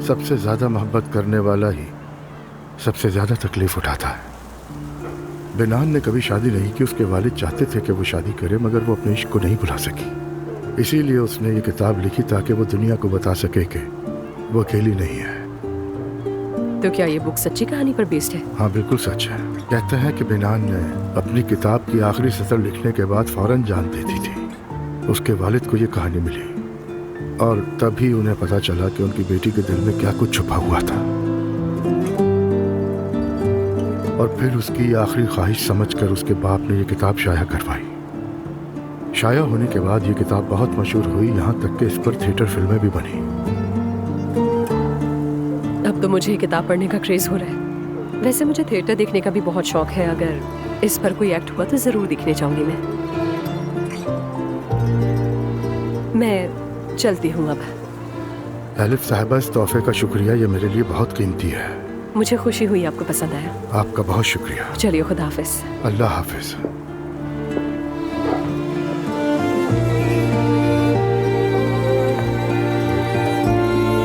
सबसे ज़्यादा मोहब्बत करने वाला ही सबसे ज़्यादा तकलीफ़ उठाता है। बिनान ने कभी शादी नहीं की। उसके वालिद चाहते थे कि वो शादी करे, मगर वो अपने इश्क को नहीं भुला सकी। इसीलिए उसने ये किताब लिखी ताकि वो दुनिया को बता सके कि वो अकेली नहीं है। तो क्या ये बुक सच्ची कहानी पर बेस्ड है? हाँ, बिल्कुल सच है। कहते हैं कि बिनान ने अपनी किताब की आखिरी सतर लिखने के बाद फौरन जान दे दी थी। उसके वालिद को ये कहानी मिली और तभी उन्हें पता चला कि उनकी बेटी के दिल में क्या कुछ छुपा हुआ था। और फिर उसकी आखिरी ख्वाहिश समझकर उसके बाप ने ये किताब शाया करवाई। शाया होने के बाद ये किताब बहुत मशहूर हुई, यहाँ तक कि इस पर थिएटर फिल्में भी बनी। अब तो मुझे ये किताब पढ़ने का क्रेज हो रहा है। वैसे मुझे थिएटर देखने का भी बहुत शौक है। अगर इस पर कोई एक्ट हुआ तो जरूर दिखने जाऊंगी मैं चलती हूँ अब। एलिफ साहिबा, इस तोहफे का शुक्रिया, ये मेरे लिए बहुत कीमती है। मुझे खुशी हुई आपको पसंद आया। आपका बहुत शुक्रिया। चलिए, खुदा हाफिज। अल्लाह हाफिज।